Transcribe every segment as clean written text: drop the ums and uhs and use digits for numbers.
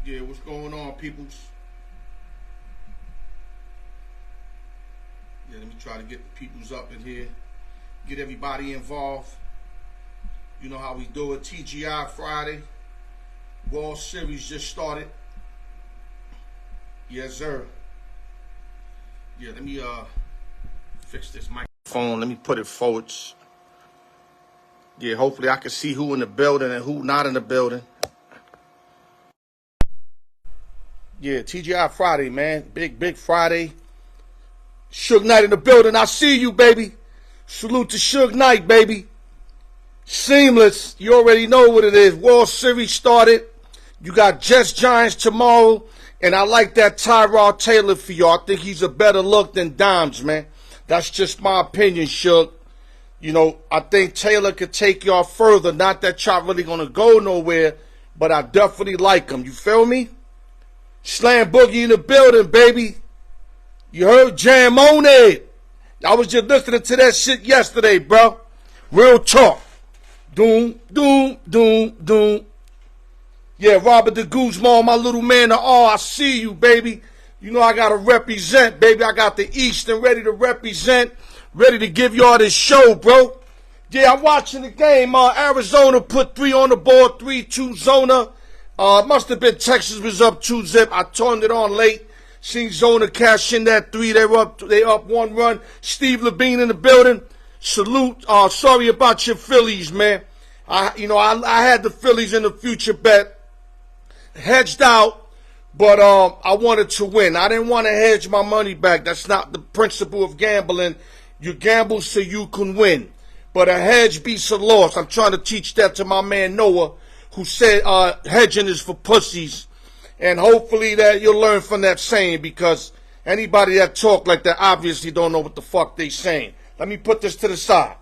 Yeah, what's going on, peoples? Yeah, let me try to get the peoples up in here. Get everybody involved. You know how we do it. TGI Friday. World Series just started. Yes, sir. Yeah, let me fix this microphone. Let me put it forwards. Yeah, hopefully I can see who in the building and who not in the building. Yeah, TGI Friday, man. Big Friday. Suge Knight in the building. I see you, baby. Salute to Suge Knight, baby. Seamless. You already know what it is. World Series started. You got Jets Giants tomorrow. And I like that Tyrod Taylor for y'all. I think he's a better look than Dimes, man. That's just my opinion, Suge. You know, I think Taylor could take y'all further. Not that y'all really going to go nowhere, but I definitely like him. You feel me? Slam Boogie in the building, baby. You heard? Jam on it. I was just listening to that shit yesterday, bro. Real talk. Doom, doom, doom, doom. Yeah, Robert the Guzman, my little man, the R, I see you, baby. You know I got to represent, baby. I got the Eastern ready to represent, ready to give y'all this show, bro. Yeah, I'm watching the game. Arizona put 3 on the board, 3-2 Zona. Must have been Texas was up 2-0. I turned it on late. Seen Zona cash in that 3. They up 1 run. Steve Levine in the building. Salute. Sorry about your Phillies, man. I had the Phillies in the future bet. Hedged out, but I wanted to win. I didn't want to hedge my money back. That's not the principle of gambling. You gamble so you can win. But a hedge beats a loss. I'm trying to teach that to my man Noah, who said hedging is for pussies. And hopefully that you'll learn from that saying, because anybody that talk like that obviously don't know what the fuck they saying. Let me put this to the side.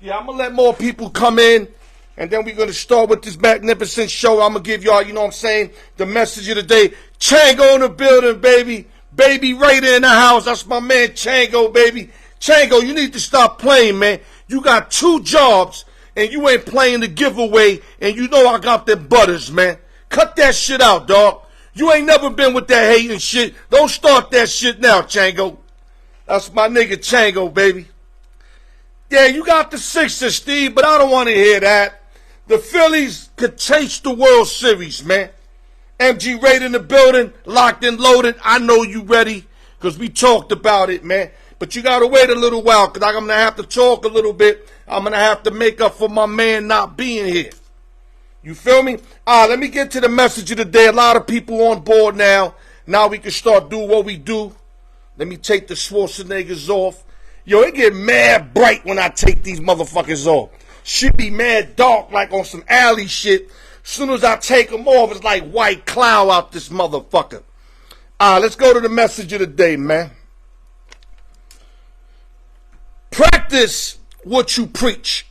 Yeah, I'm going to let more people come in, and then we're going to start with this magnificent show. I'm going to give y'all, you know what I'm saying, the message of the day. Chango in the building, baby. Baby Raider in the house. That's my man Chango, baby. Chango, you need to stop playing, man. You got 2 jobs, and you ain't playing the giveaway, and you know I got them butters, man. Cut that shit out, dog. You ain't never been with that hating shit. Don't start that shit now, Chango. That's my nigga Chango, baby. Yeah, you got the Sixers, Steve, but I don't want to hear that. The Phillies could taste the World Series, man. MG Raider in the building, locked and loaded. I know you ready, because we talked about it, man. But you got to wait a little while, because I'm going to have to talk a little bit. I'm going to have to make up for my man not being here. You feel me? Let me get to the message of the day. A lot of people on board now. Now we can start doing what we do. Let me take the Schwarzeneggers off. Yo, it get mad bright when I take these motherfuckers off. Should be mad dark like on some alley shit. Soon as I take them off, it's like white cloud out this motherfucker. Let's go to the message of the day, man. Practice what you preach.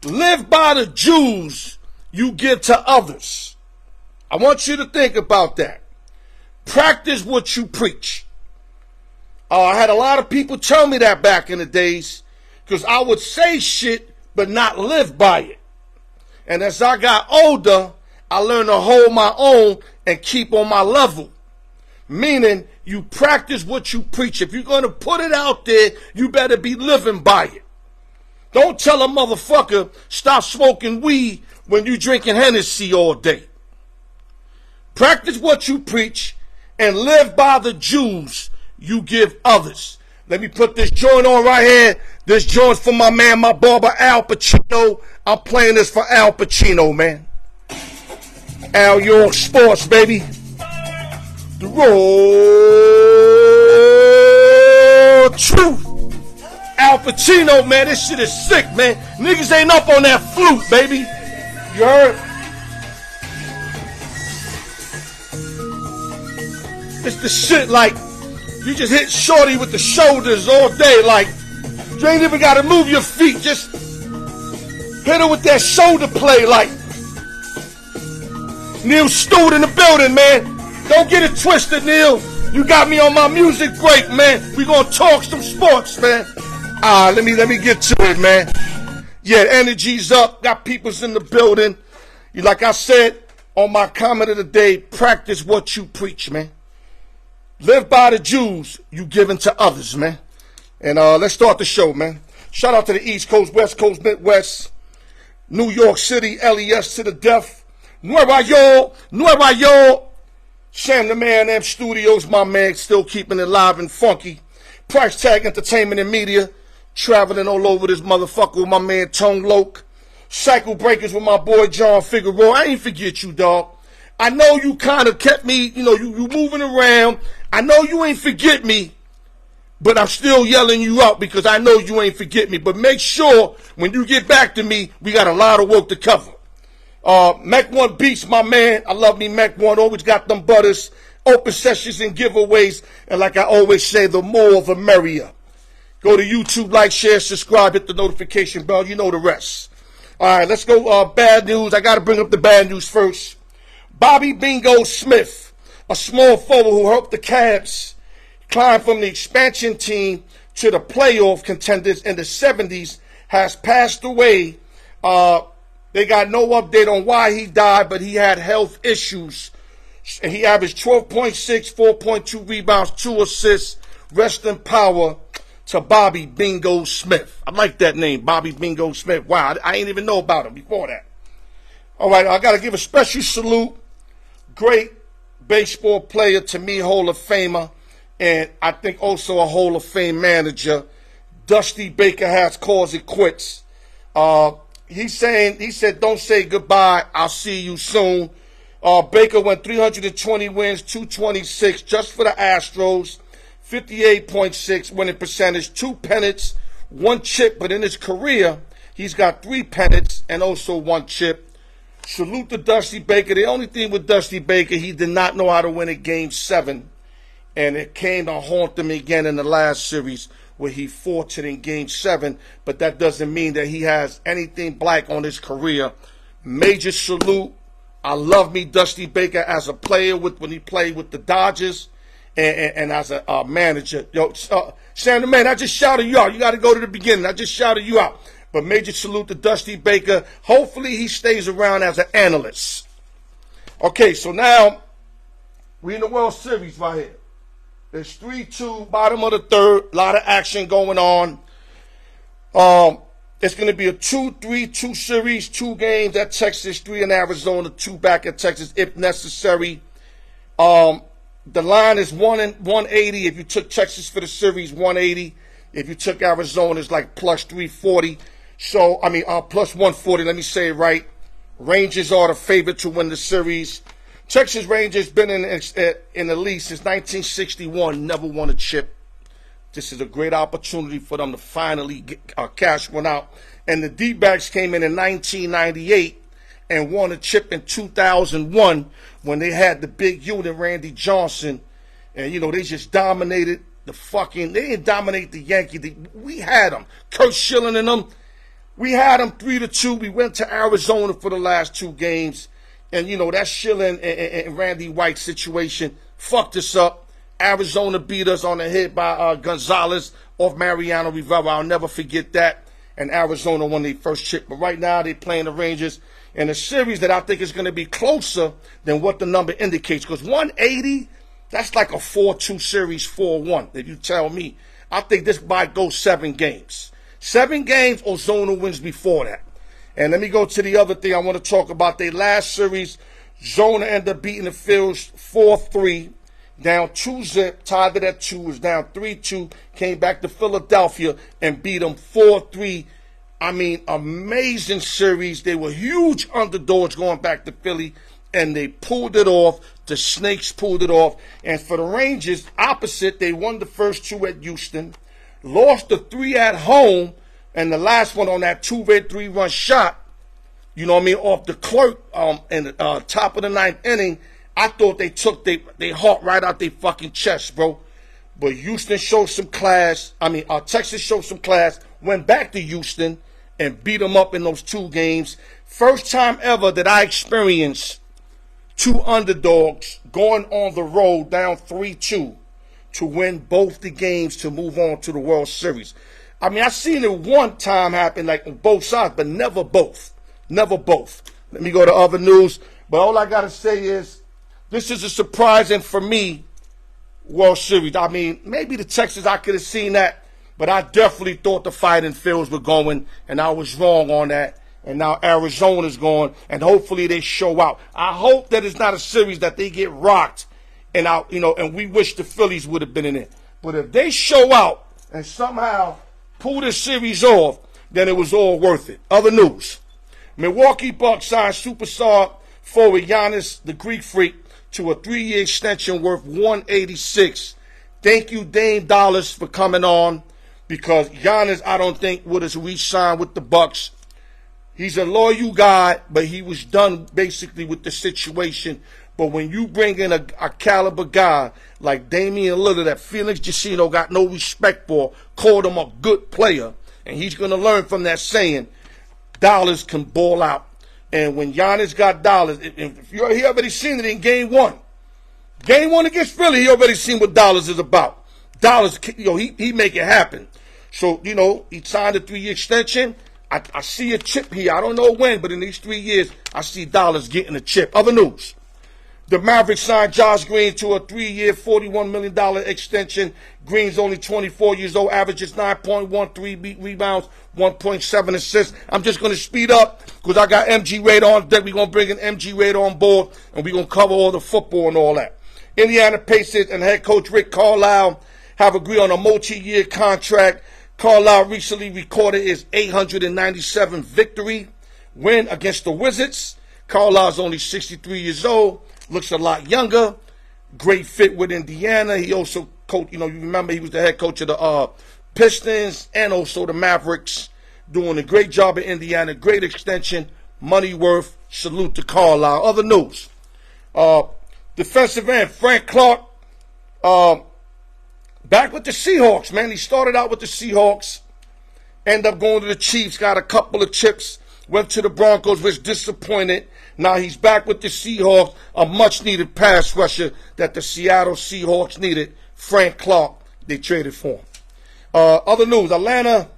Live by the Jews you give to others. I want you to think about that. Practice what you preach. I had a lot of people tell me that back in the days, because I would say shit but not live by it. And as I got older, I learned to hold my own and keep on my level. Meaning, you practice what you preach. If you're going to put it out there, you better be living by it. Don't tell a motherfucker stop smoking weed when you drinking Hennessy all day. Practice what you preach and live by the Jews you give others. Let me put this joint on right here. This joint's for my man, my barber, Al Pacino. I'm playing this for Al Pacino, man. Al York Sports, baby. The raw truth. Al Pacino, man, this shit is sick, man. Niggas ain't up on that flute, baby. You heard? It's the shit like you just hit shorty with the shoulders all day. Like, you ain't even got to move your feet. Just hit her with that shoulder play like. Neil Stewart in the building, man. Don't get it twisted, Neil. You got me on my music break, man. We gonna talk some sports, man. Let me get to it, man. Yeah, energy's up. Got peoples in the building. Like I said, on my comment of the day, practice what you preach, man. Live by the Jews you giving to others, man. And let's start the show, man. Shout out to the East Coast, West Coast, Midwest, New York City, LES to the death. Nueva York. Sam the Man, M Studios, my man, still keeping it live and funky. Price Tag Entertainment and Media, traveling all over this motherfucker with my man Tone Loke. Cycle Breakers with my boy John Figueroa. I ain't forget you, dog. I know you kind of kept me, you moving around. I know you ain't forget me, but I'm still yelling you out because I know you ain't forget me. But make sure when you get back to me, we got a lot of work to cover. Mech 1 Beats, my man. I love me, Mech 1. Always got them butters, open sessions and giveaways. And like I always say, the more the merrier. Go to YouTube, like, share, subscribe, hit the notification bell. You know the rest. All right, let's go. Bad news. I got to bring up the bad news first. Bobby Bingo Smith, a small forward who helped the Cavs climb from the expansion team to the playoff contenders in the 70s, has passed away. They got no update on why he died, but he had health issues. And he averaged 12.6, 4.2 rebounds, 2 assists. Rest in power to Bobby Bingo Smith. I like that name, Bobby Bingo Smith. Wow, I ain't even know about him before that. All right, I got to give a special salute. Great baseball player, to me, Hall of Famer, and I think also a Hall of Fame manager. Dusty Baker has called it quits. He said, don't say goodbye, I'll see you soon. Baker went 320 wins, 226 just for the Astros, 58.6 winning percentage, 2 pennants, 1 chip, but in his career, he's got 3 pennants and also 1 chip. Salute to Dusty Baker. The only thing with Dusty Baker, he did not know how to win a Game 7. And it came to haunt him again in the last series where he fought it in Game 7. But that doesn't mean that he has anything black on his career. Major salute. I love me Dusty Baker as a player when he played with the Dodgers and as a manager. Yo, Sam the Man, I just shouted you out. You got to go to the beginning. I just shouted you out. But major salute to Dusty Baker. Hopefully he stays around as an analyst. Okay, so now we in the World Series right here. It's 3-2, bottom of the third. A lot of action going on. It's going to be a 2-3-2 series, 2 games at Texas, 3 in Arizona, 2 back at Texas if necessary. The line is 180. If you took Texas for the series, 180. If you took Arizona, it's like plus 340. So, plus 140, let me say it right. Rangers are the favorite to win the series. Texas Rangers been in the league since 1961, never won a chip. This is a great opportunity for them to finally cash one out. And the D-backs came in 1998 and won a chip in 2001 when they had the big unit, Randy Johnson. And, they just dominated they didn't dominate the Yankees. We had them. Kurt Schilling and them. We had them 3-2. We went to Arizona for the last 2 games. And, that Schilling and Randy White situation fucked us up. Arizona beat us on the head by Gonzalez off Mariano Rivera. I'll never forget that. And Arizona won their first chip. But right now they're playing the Rangers in a series that I think is going to be closer than what the number indicates. Because 180, that's like a 4-2 series, 4-1, if you tell me. I think this might go 7 games. 7 games, Ozona wins before that. And let me go to the other thing I want to talk about. Their last series, Zona ended up beating the Phils 4-3, down 2-zip, tied it at 2, was down 3-2, came back to Philadelphia and beat them 4-3. Amazing series. They were huge underdogs going back to Philly, and they pulled it off. The Snakes pulled it off. And for the Rangers, opposite, they won the first 2 at Houston, lost the 3 at home, and the last one on that 2-red 3-run shot, off the clerk in the top of the 9th inning, I thought they took their heart right out their fucking chest, bro. But Houston showed some class. Texas showed some class, went back to Houston and beat them up in those 2 games. First time ever that I experienced 2 underdogs going on the road down 3-2 to win both the games to move on to the World Series. I seen it one time happen, like on both sides, but never both. Never both. Let me go to other news. But all I got to say is this is a surprising for me World Series. I mean, maybe the Texans, I could have seen that, but I definitely thought the Fighting Phils were going, and I was wrong on that. And now Arizona's going, and hopefully they show out. I hope that it's not a series that they get rocked, and and we wish the Phillies would have been in it. But if they show out and somehow pull this series off, then it was all worth it. Other news: Milwaukee Bucks signed superstar forward Giannis, the Greek Freak, to a 3-year extension worth $186. Thank you, Dame Dollars, for coming on, because Giannis, I don't think, would have re-signed with the Bucks. He's a loyal guy, but he was done basically with the situation. But when you bring in a caliber guy like Damian Lillard that Felix Jasino got no respect for, called him a good player, and he's going to learn from that saying, Dollars can ball out. And when Giannis got Dollars, if he already seen it in Game 1. Game 1 against Philly, he already seen what Dollars is about. Dollars, he make it happen. So, he signed a 3-year extension. I see a chip here. I don't know when, but in these 3 years, I see Dollars getting a chip. Other news: the Mavericks signed Josh Green to a 3-year, $41 million extension. Green's only 24 years old, averages 9.13 rebounds, 1.7 assists. I'm just going to speed up because I got MG Radar on deck. We're going to bring an MG Radar on board, and we're going to cover all the football and all that. Indiana Pacers and head coach Rick Carlisle have agreed on a multi-year contract. Carlisle recently recorded his 897th victory win against the Wizards. Carlisle's only 63 years old, looks a lot younger. Great fit with Indiana. He also coached, you remember he was the head coach of the Pistons and also the Mavericks. Doing a great job in Indiana, great extension, money worth. Salute to Carlisle. Other news: defensive end Frank Clark, back with the Seahawks, man. He started out with the Seahawks, ended up going to the Chiefs, got a couple of chips, went to the Broncos, was disappointed. Now he's back with the Seahawks, a much-needed pass rusher that the Seattle Seahawks needed. Frank Clark, they traded for him. Other news: Atlanta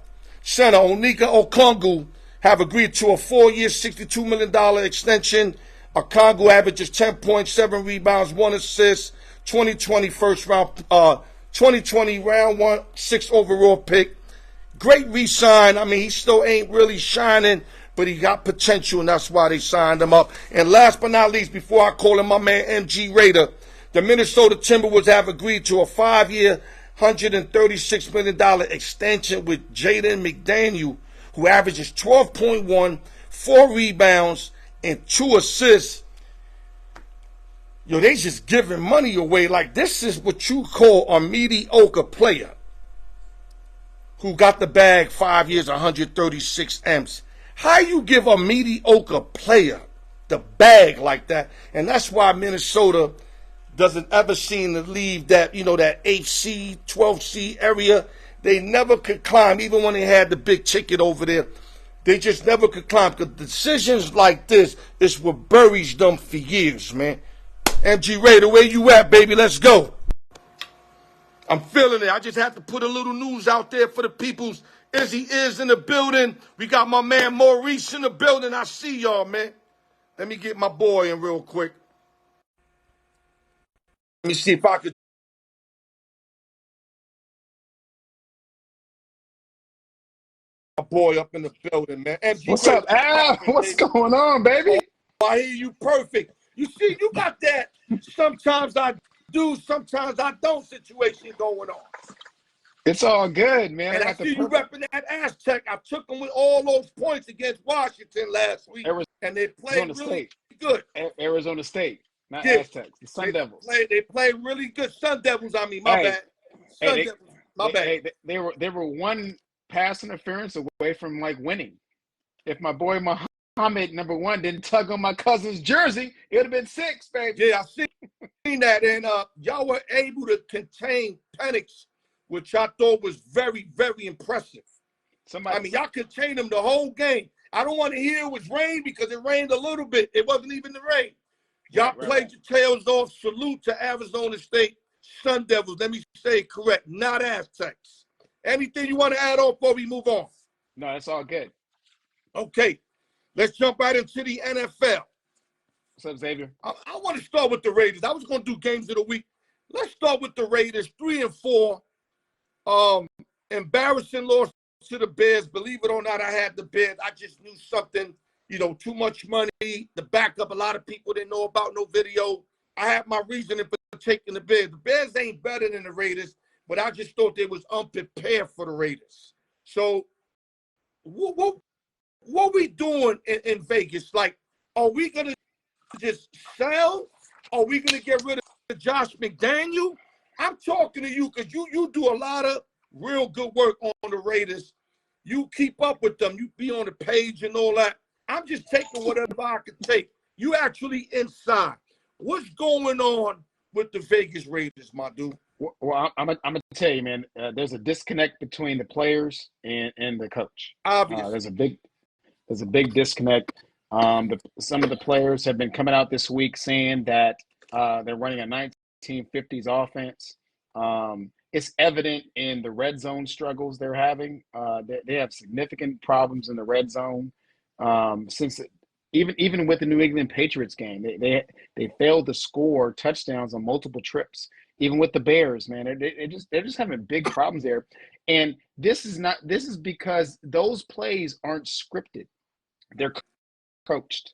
center Onyeka Okongwu have agreed to a 4-year, $62 million extension. Okongwu averages 10.7 rebounds, 1 assist, 2020 round 1, 6th overall pick. Great re-sign. I mean, he still ain't really shining, but he got potential, and that's why they signed him up. And last but not least, before I call him my man MG Raider, the Minnesota Timberwolves have agreed to a 5-year, $136 million extension with Jaden McDaniel, who averages 12.1, 4 rebounds, and 2 assists. They just giving money away. Like, this is what you call a mediocre player who got the bag 5 years, 136 M's. How you give a mediocre player the bag like that? And that's why Minnesota doesn't ever seem to leave that, that 8C, 12C area. They never could climb, even when they had the big ticket over there. They just never could climb, because decisions like this is what buries them for years, man. MG Raider, where you at, baby? Let's go. I'm feeling it. I just have to put a little news out there for the peoples. Izzy is in the building. We got my man Maurice in the building. I see y'all, man. Let me get my boy in real quick. Let me see if I could. My boy up in the building, man. MG What's Raider, up, Al? What's going on, baby? Oh, I hear you perfect. You see, you got that sometimes I do, sometimes I don't situation going on. It's all good, man. And I see you repping that Aztec. I took them with all those points against Washington last week. And they played really good. Arizona State, not Yeah. Aztecs. The Sun Devils. They played really good. Sun Devils, my bad. Devils, my bad. They were one pass interference away from, like, winning. If my boy Muhammad, number 1, didn't tug on my cousin's jersey, it would have been 6, baby. Yeah, I seen that. And y'all were able to contain Penix, which I thought was very, very impressive. Y'all contained them the whole game. I don't want to hear it was rain, because it rained a little bit. It wasn't even the rain. Y'all played your tails off. Salute to Arizona State Sun Devils. Let me say it correct, not Aztecs. Anything you want to add on before we move on? No, that's all good. Okay, let's jump right into the NFL. What's up, Xavier? I want to start with the Raiders. I was going to do games of the week. Let's start with the Raiders, 3-4. Embarrassing loss to the Bears. Believe it or not, I had the Bears. I just knew something, too much money. The backup, a lot of people didn't know about, no video. I had my reasoning for taking the Bears. The Bears ain't better than the Raiders, but I just thought they was unprepared for the Raiders. So what we doing in Vegas? Like, are we going to just sell? Are we going to get rid of Josh McDaniel? I'm talking to you because you do a lot of real good work on the Raiders. You keep up with them. You be on the page and all that. I'm just taking whatever I can take. You actually inside. What's going on with the Vegas Raiders, my dude? Well, I'm gonna tell you, man. There's a disconnect between the players and the coach. Obviously. There's a big disconnect. Some of the players have been coming out this week saying that they're running a 1950s offense. It's evident in the red zone struggles they're having. They have significant problems in the red zone. Since even with the New England Patriots game, they failed to score touchdowns on multiple trips. Even with the Bears, man, they're just having big problems there. And this is because those plays aren't scripted. They're coached.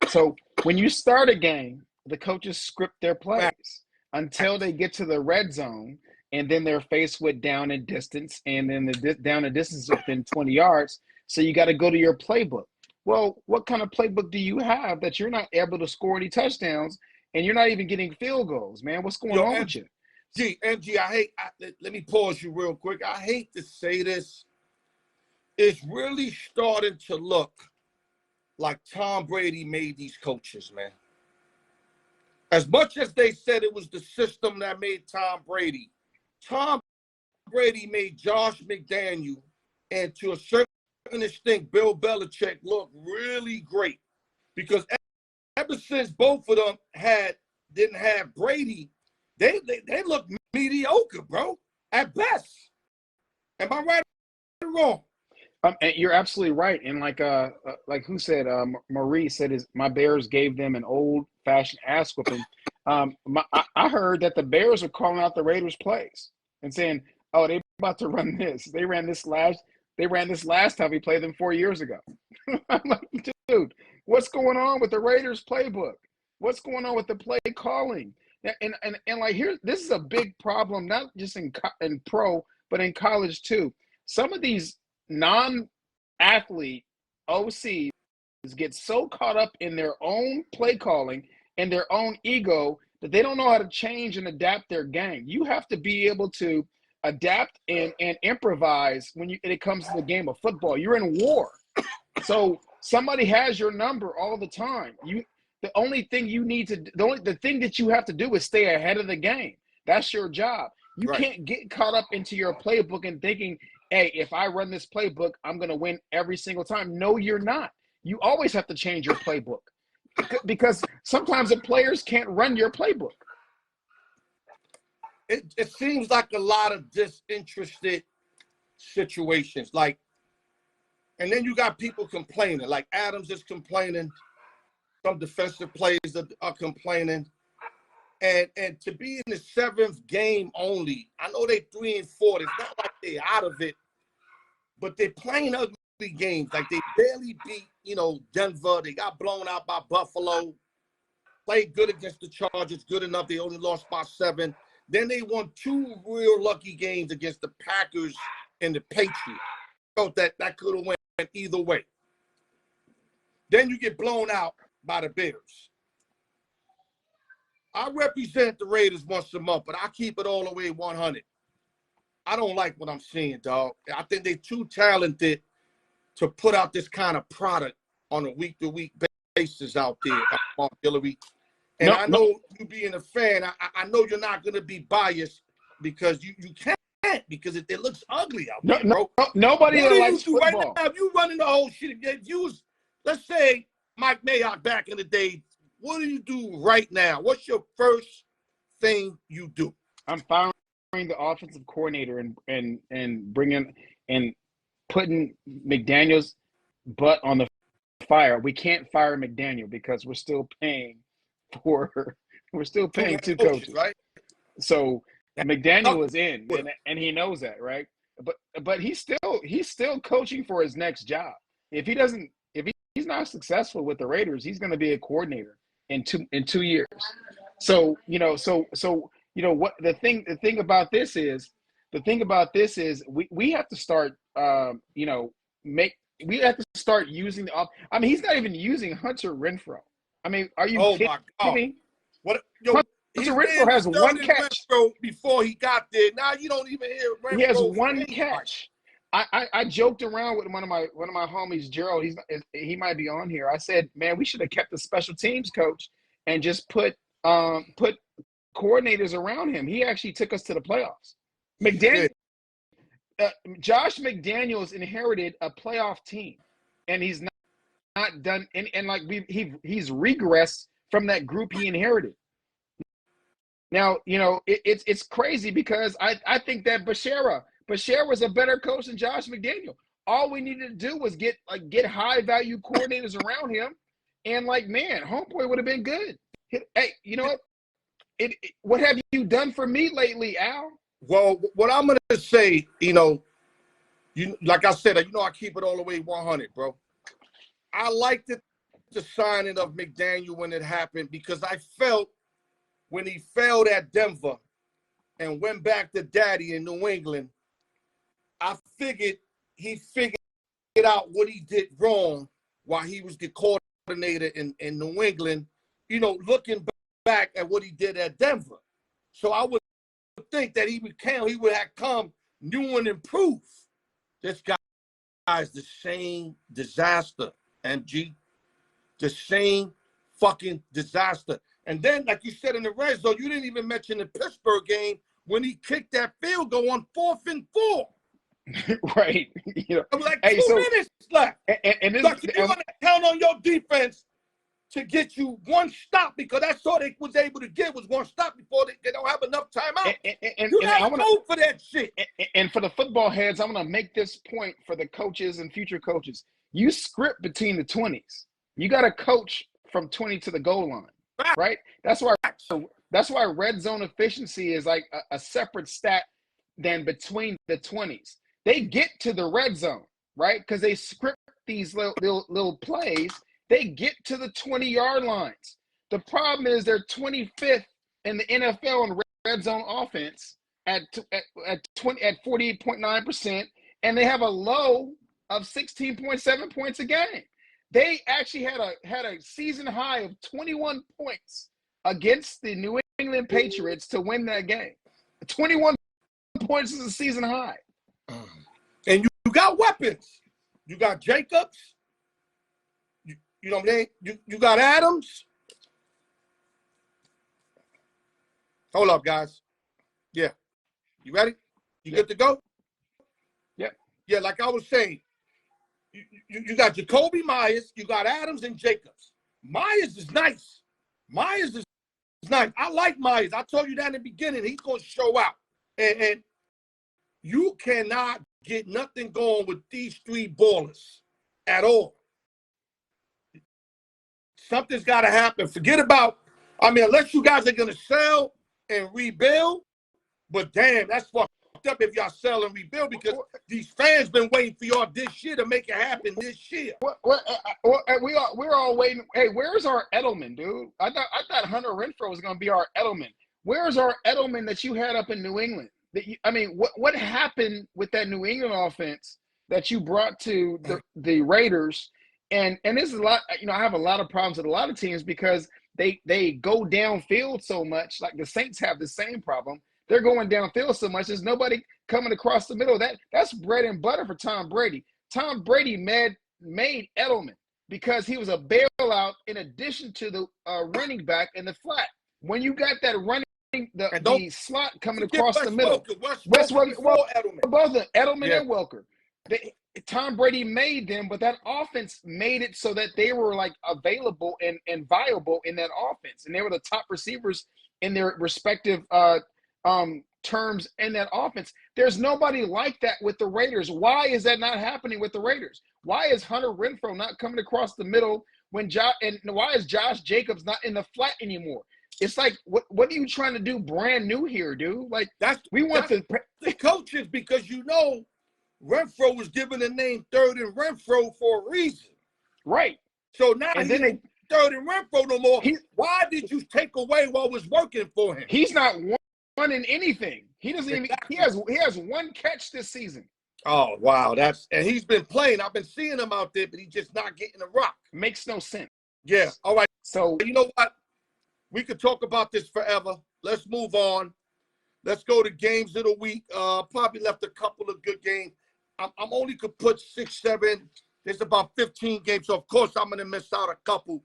So when you start a game, the coaches script their plays until they get to the red zone, and then they're faced with down and distance, and then the down and distance within 20 yards. So you got to go to your playbook. Well, what kind of playbook do you have that you're not able to score any touchdowns and you're not even getting field goals, man? What's going on with you? MG, let me pause you real quick. I hate to say this. It's really starting to look like Tom Brady made these coaches, man. As much as they said it was the system that made Tom Brady made Josh McDaniel and to a certain extent Bill Belichick look really great. Because ever since both of them didn't have Brady, they look mediocre, bro, at best. Am I right or wrong? And you're absolutely right. And like who said, Marie said, my Bears gave them an old-fashioned ass whooping. I heard that the Bears are calling out the Raiders' plays and saying, "Oh, they about to run this. They ran this last time we played them 4 years ago." I'm like, dude, what's going on with the Raiders' playbook? What's going on with the play calling? And like here, this is a big problem, not just in pro, but in college too. Some of these non-athlete OCs get so caught up in their own play calling and their own ego that they don't know how to change and adapt their game. You have to be able to adapt and improvise when it comes to the game of football. You're in war. So somebody has your number all the time. The thing that you have to do is stay ahead of the game. That's your job. You can't get caught up into your playbook and thinking, hey, if I run this playbook, I'm going to win every single time. No, you're not. You always have to change your playbook because sometimes the players can't run your playbook. It seems like a lot of disinterested situations. Like, and then you got people complaining. Like Adams is complaining. Some defensive players are complaining. And to be in the seventh game only, I know they 3-4. It's not like they're out of it, but they're playing ugly games. Like they barely beat, Denver. They got blown out by Buffalo. Played good against the Chargers, good enough. They only lost by 7. Then they won 2 real lucky games against the Packers and the Patriots. Felt that could have went either way. Then you get blown out by the Bears. I represent the Raiders once a month, but I keep it all the way 100. I don't like what I'm seeing, dog. I think they're too talented to put out this kind of product on a week-to-week basis out there, Mark Hillary. And I know you being a fan, I know you're not going to be biased because you can't because it looks ugly out there, bro. Nobody that likes football. Right now, if you running the whole shit, if you was, let's say, Mike Mayock back in the day, what do you do right now? What's your first thing you do? I'm firing the offensive coordinator and bringing and putting McDaniel's butt on the fire. We can't fire McDaniel because we're still paying for we're still Two paying head two coaches, coaches. right? So Stuck McDaniel is in, with him. and he knows that, right? But he's still coaching for his next job. If he's not successful with the Raiders, he's going to be a coordinator in 2 years. So what the thing about this is we have to start make we have to start using the I mean, he's not even using Hunter Renfrow. I mean, are you Oh kidding my God! me? What? Yo, Hunter his Renfrow man has one deserted catch. Renfro before he got there. Now you don't even hear He has Renfro from one anybody. catch. I joked around with one of my homies, Gerald. He might be on here. I said, man, we should have kept the special teams coach and just put coordinators around him. He actually took us to the playoffs. McDaniel, Shit. Josh McDaniels inherited a playoff team, and he's not done. And like he's regressed from that group he inherited. Now, it's crazy because I think that Bashara was a better coach than Josh McDaniel. All we needed to do was get high value coordinators around him, and man, homeboy would have been good. Hey, you know what? What have you done for me lately, Al? Well, what I'm gonna say, like I said, I keep it all the way 100, bro. I liked the signing of McDaniel when it happened because I felt when he failed at Denver and went back to daddy in New England, I figured he figured out what he did wrong while he was the coordinator in New England, looking back at what he did at Denver. So I would think that he would have come new and improved. This guy is the same disaster, MG. The same fucking disaster. And then, like you said in the red zone, you didn't even mention the Pittsburgh game when he kicked that field goal on 4th and 4. Right. I'm like, Hey, 2 minutes left. and Like, you're going to count on your defense to get you one stop because that's all they was able to get was one stop before they don't have enough timeout. You got to go for that shit. And for the football heads, I'm going to make this point for the coaches and future coaches. You script between the 20s. You got to coach from 20 to the goal line, right? That's why red zone efficiency is like a separate stat than between the 20s. They get to the red zone, right? Because they script these little plays. They get to the 20-yard lines. The problem is they're 25th in the NFL in red zone offense at 48.9%, and they have a low of 16.7 points a game. They actually had a season high of 21 points against the New England Patriots to win that game. 21 points is a season high. And you got weapons. You got Jacobs. You know what I mean? You got Adams. Hold up, guys. Yeah. You ready? You good to go? Yep. Yeah, like I was saying, you got Jacoby Myers, you got Adams and Jacobs. Myers is nice. Myers is nice. I like Myers. I told you that in the beginning. He's going to show out. And you cannot get nothing going with these three ballers at all. Something's got to happen. Forget about, unless you guys are going to sell and rebuild, but damn, that's fucked up if y'all sell and rebuild because these fans been waiting for y'all this year to make it happen this year. We're all waiting. Hey, where's our Edelman, dude? I thought Hunter Renfrow was going to be our Edelman. Where's our Edelman that you had up in New England? What happened with that New England offense that you brought to the Raiders? And this is a lot. I have a lot of problems with a lot of teams because they go downfield so much. Like the Saints have the same problem. They're going downfield so much. There's nobody coming across the middle. That's bread and butter for Tom Brady. Tom Brady made Edelman because he was a bailout in addition to the running back in the flat. When you got that running the slot coming across the middle, Wes Welker, both of them, Edelman and Welker. Tom Brady made them, but that offense made it so that they were like available and viable in that offense, and they were the top receivers in their respective terms in that offense. There's nobody like that with the Raiders. Why is that not happening with the Raiders? Why is Hunter Renfrow not coming across the middle and why is Josh Jacobs not in the flat anymore? It's like, what are you trying to do brand new here, dude? Like, That's the coaches, because Renfro was given the name Third and Renfro for a reason. Right. So now he ain't Third and Renfro no more. Why did you take away what was working for him? He's not winning anything. He doesn't even. He has one catch this season. Oh wow, and he's been playing. I've been seeing him out there, but he's just not getting the rock. Makes no sense. Yeah. All right. So you know what? We could talk about this forever. Let's move on. Let's go to games of the week. Probably left a couple of good games. I'm only could put 6, 7. There's about 15 games, so of course I'm gonna miss out a couple.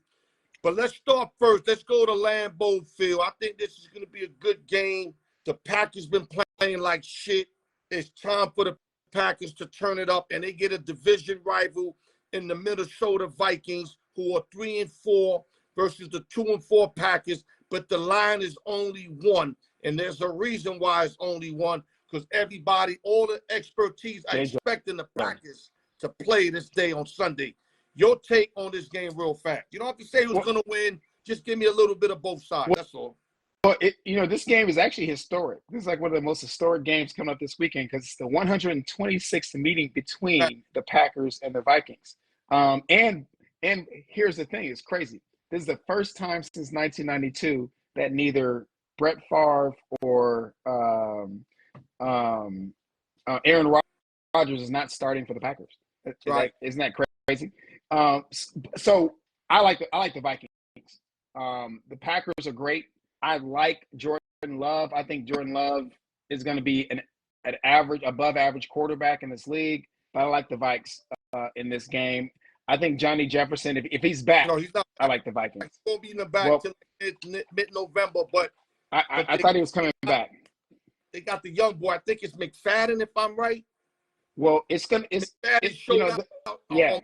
But let's start first. Let's go to Lambeau Field. I think this is gonna be a good game. The Packers been playing like shit. It's time for the Packers to turn it up, and they get a division rival in the Minnesota Vikings, who are 3-4 versus the 2-4 Packers. But the line is only 1, and there's a reason why it's only 1, because everybody, all the expertise, are expecting the Packers to play this day on Sunday. Your take on this game real fast. You don't have to say who's going to win. Just give me a little bit of both sides. That's all. Well, this game is actually historic. This is like one of the most historic games coming up this weekend because it's the 126th meeting between the Packers and the Vikings. And here's the thing. It's crazy. This is the first time since 1992 that neither Brett Favre or Aaron Rodgers is not starting for the Packers. Right. Isn't that crazy? So I like the Vikings. The Packers are great. I like Jordan Love. I think Jordan Love is going to be an above average quarterback in this league. But I like the Vikes in this game. I think Johnny Jefferson, if he's back, no, he's not. I like the Vikings. He's going to be in the back till mid-November, but I thought he was coming back. They got the young boy. I think it's McFadden, if I'm right. Well, it's on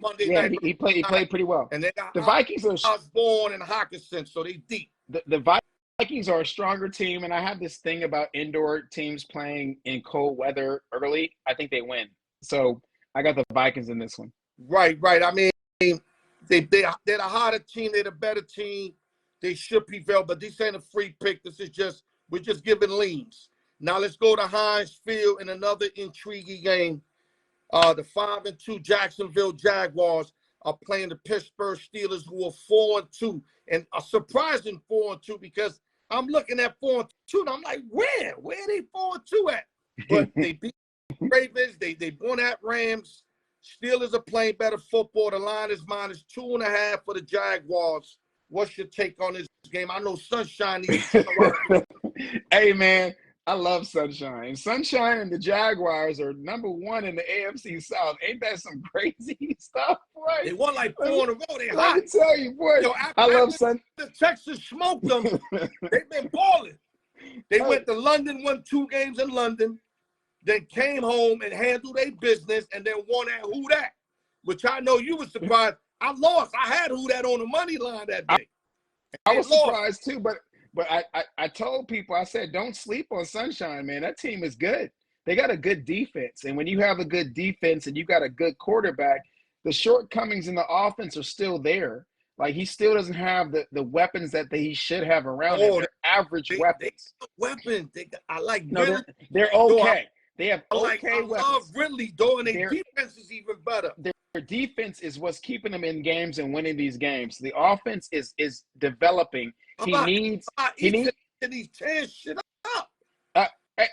Monday night. He played pretty well. And they got the Vikings are Osborne and Hawkinson, so they deep. The Vikings are a stronger team, and I have this thing about indoor teams playing in cold weather early. I think they win. So I got the Vikings in this one. Right. I mean, they're the hotter team. They're the better team. They should prevail, but this ain't a free pick. We're just giving leans. Now let's go to Heinz Field in another intriguing game. The 5-2 Jacksonville Jaguars are playing the Pittsburgh Steelers, who are 4-2, and a surprising 4-2 because I'm looking at 4-2 and I'm like, where are they 4-2 at? But they beat Ravens. They won at Rams. Steelers are playing better football. The line is -2.5 for the Jaguars. What's your take on this game? I know Sunshine needs to Hey, man, I love Sunshine. Sunshine and the Jaguars are number 1 in the AFC South. Ain't that some crazy stuff, right? They won like 4 in a row. They hot. Let me tell you, boy. I love Sunshine. The Texas smoked them. They've been balling. They went to London, won 2 games in London, then came home and handled their business, and then won at Who Dat, which I know you were surprised. I lost. I had Who Dat on the money line that day. I was surprised too, but I told people, I said, don't sleep on Sunshine, man. That team is good. They got a good defense. And when you have a good defense and you got a good quarterback, the shortcomings in the offense are still there. Like, he still doesn't have the weapons that he should have around him. They're average weapons. Weapons. I like no, they're okay. They have okay weapons. I love Ridley, though, and their defense is even better. Their defense is what's keeping them in games and winning these games. The offense is developing. He needs these tears shit up.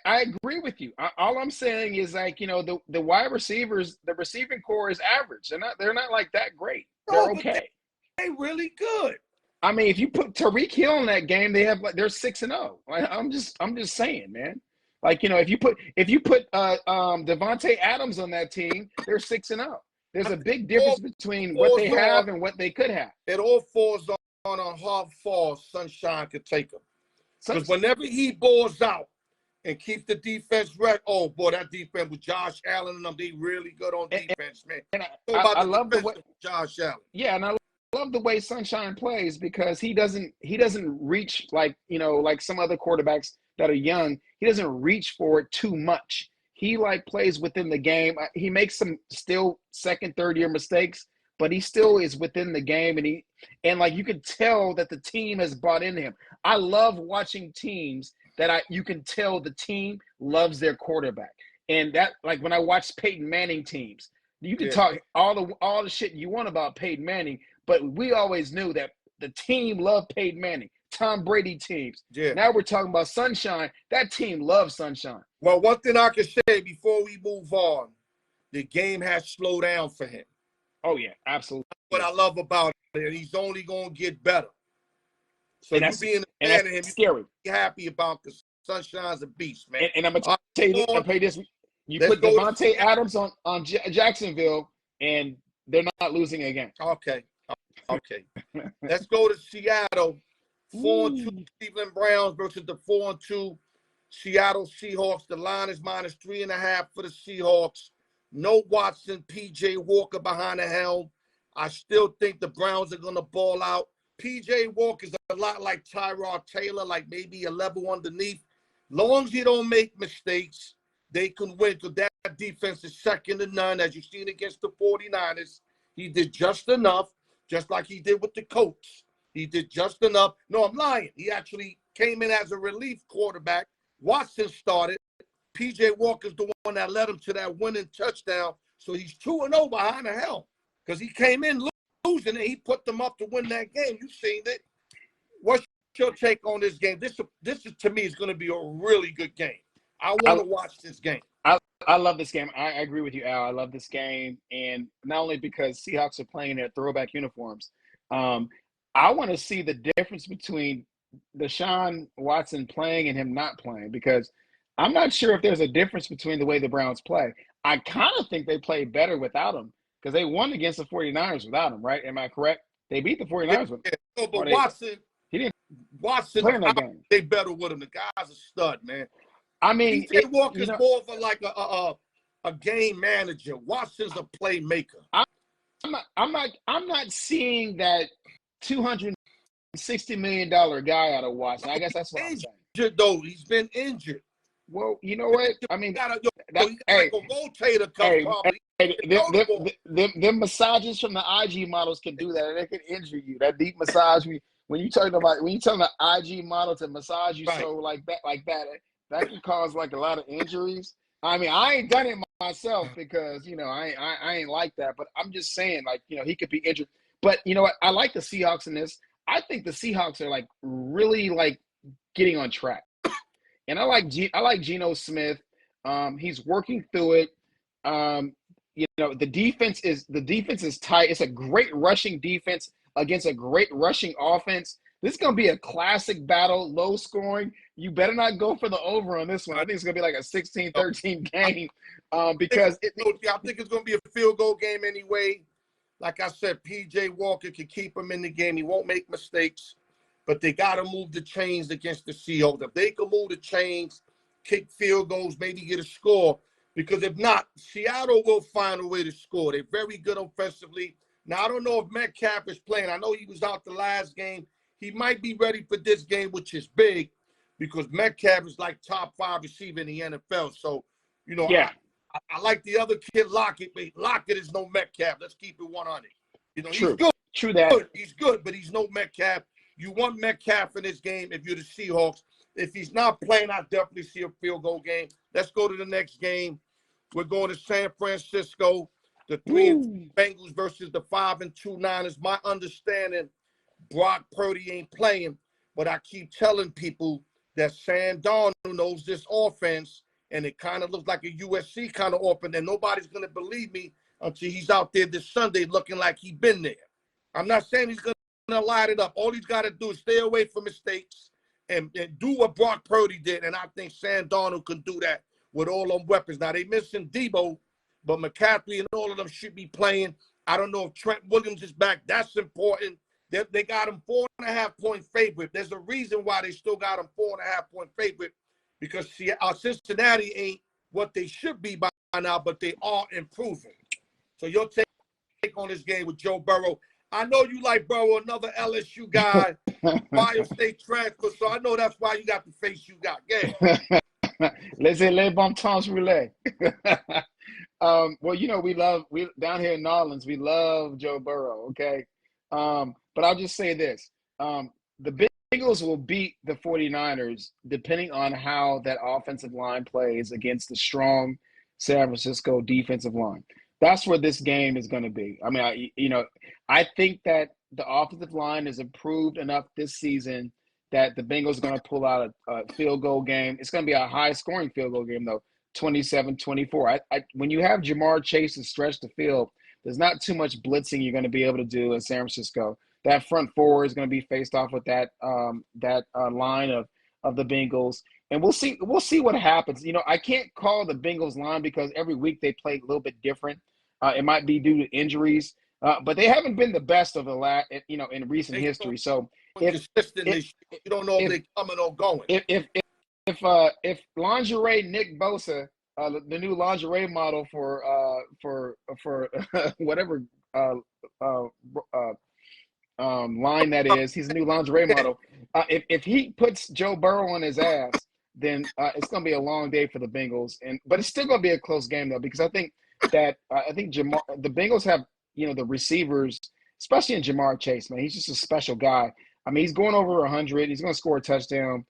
I agree with you. All I'm saying is, like, the wide receivers, the receiving core is average. They're not like that great. They're okay. They really good. I mean, if you put Tyreek Hill in that game, they're 6-0. I'm just saying, man. Like, if you put Devontae Adams on that team, they're 6-0. There's a big difference between what they have and what they could have. It all falls on a hard fall. Sunshine could take them. Because whenever he balls out and keeps the defense right, oh boy, that defense with Josh Allen and them, they really good on defense, man. And I love the way Josh Allen. Yeah, and I love the way Sunshine plays because he doesn't reach like some other quarterbacks that are young. He doesn't reach for it too much. He plays within the game. He makes some still second, third year mistakes, but he still is within the game, and like you can tell that the team has bought into him. I love watching teams that you can tell the team loves their quarterback. And that, like when I watch Peyton Manning teams, you can talk all the shit you want about Peyton Manning, but we always knew that the team loved Peyton Manning. Tom Brady teams. Yeah. Now we're talking about Sunshine. That team loves Sunshine. Well, one thing I can say before we move on, the game has slowed down for him. Oh, yeah, absolutely. What I love about it, and he's only going to get better. So you being a fan of him, scary. You're happy about because Sunshine's a beast, man. And I'm going to tell you, I'll play this. You put Devontae Adams on Jacksonville, and they're not losing again. Okay. Let's go to Seattle. 4-2 Cleveland Browns versus the 4-2 Seattle Seahawks. The line is -3.5 for the Seahawks. No Watson, P.J. Walker behind the helm. I still think the Browns are going to ball out. P.J. Walker is a lot like Tyrod Taylor, like maybe a level underneath. Long as he don't make mistakes, they can win because that defense is second to none. As you've seen against the 49ers, he did just enough, just like he did with the Colts. He did just enough. No, I'm lying. He actually came in as a relief quarterback. Watson started. P.J. Walker's the one that led him to that winning touchdown. So he's 2-0 behind the helm because he came in losing and he put them up to win that game. You've seen it. What's your take on this game? This is to me, is going to be a really good game. I want to watch this game. I love this game. I agree with you, Al. I love this game. And not only because Seahawks are playing their throwback uniforms, I want to see the difference between Deshaun Watson playing and him not playing because I'm not sure if there's a difference between the way the Browns play. I kind of think they play better without him because they won against the 49ers without him, right? Am I correct? They beat the 49ers with him. No, but Watson play in that game. They better with him. The guy's a stud, man. I mean, P.J. Walker's more of a game manager. Watson's a playmaker. I'm not seeing that $260 million guy out of Watson. I guess that's what I'm saying. Injured though, he's been injured. Well, you know what? I mean, a rotator cuff probably. Them massages from the IG models can do that. They can injure you. That deep massage. When you tell the IG model to massage you so like that can cause like a lot of injuries. I mean, I ain't done it myself because I ain't like that. But I'm just saying, like, he could be injured. But you know what? I like the Seahawks in this. I think the Seahawks are like really like getting on track. And I like Geno Smith. He's working through it. The defense is tight. It's a great rushing defense against a great rushing offense. This is going to be a classic battle, low scoring. You better not go for the over on this one. I think it's going to be like a 16-13 game because I think it's going to be a field goal game anyway. Like I said, P.J. Walker can keep him in the game. He won't make mistakes. But they got to move the chains against the Seahawks. If they can move the chains, kick field goals, maybe get a score. Because if not, Seattle will find a way to score. They're very good offensively. Now, I don't know if Metcalf is playing. I know he was out the last game. He might be ready for this game, which is big, because Metcalf is like top 5 receiver in the NFL. So, yeah. I like the other kid, Lockett, but Lockett is no Metcalf. Let's keep it 100. True. He's good. True that. He's good, but he's no Metcalf. You want Metcalf in this game if you're the Seahawks. If he's not playing, I definitely see a field goal game. Let's go to the next game. We're going to San Francisco, the 3-2 Bengals versus the 5-2 Niners. My understanding, Brock Purdy ain't playing, but I keep telling people that Sam Darnold knows this offense, and it kind of looks like a USC kind of offense, and nobody's going to believe me until he's out there this Sunday looking like he's been there. I'm not saying he's going to light it up. All he's got to do is stay away from mistakes and do what Brock Purdy did, and I think Sam Darnold can do that with all them weapons. Now, they missing Debo, but McCaffrey and all of them should be playing. I don't know if Trent Williams is back. That's important. They got him 4.5-point favorite. There's a reason why they still got him 4.5-point favorite, because Cincinnati ain't what they should be by now, but they are improving. So your take on this game with Joe Burrow. I know you like Burrow, another LSU guy, Ohio State transfer, so I know that's why you got the face you got. Yeah. Laissez les bon temps rouler. Well, we down here in New Orleans, we love Joe Burrow. Okay. But I'll just say this. The Bengals will beat the 49ers depending on how that offensive line plays against the strong San Francisco defensive line. That's where this game is going to be. I mean, I think that the offensive line has improved enough this season that the Bengals are going to pull out a field goal game. It's going to be a high scoring field goal game, though, 27-24. When you have Jamar Chase to stretch the field, there's not too much blitzing you're going to be able to do in San Francisco. That front four is going to be faced off with that line of the Bengals, and we'll see what happens. I can't call the Bengals line because every week they play a little bit different. It might be due to injuries, but they haven't been the best of the in recent history. So consistently, you don't know if they're coming or going. If lingerie Nick Bosa, the new lingerie model for whatever line that is, he's a new lingerie model. If he puts Joe Burrow on his ass, then it's going to be a long day for the Bengals. But it's still going to be a close game though, because I think the Bengals have the receivers, especially in Jamar Chase. Man, he's just a special guy. I mean, he's going over 100. He's going to score a touchdown.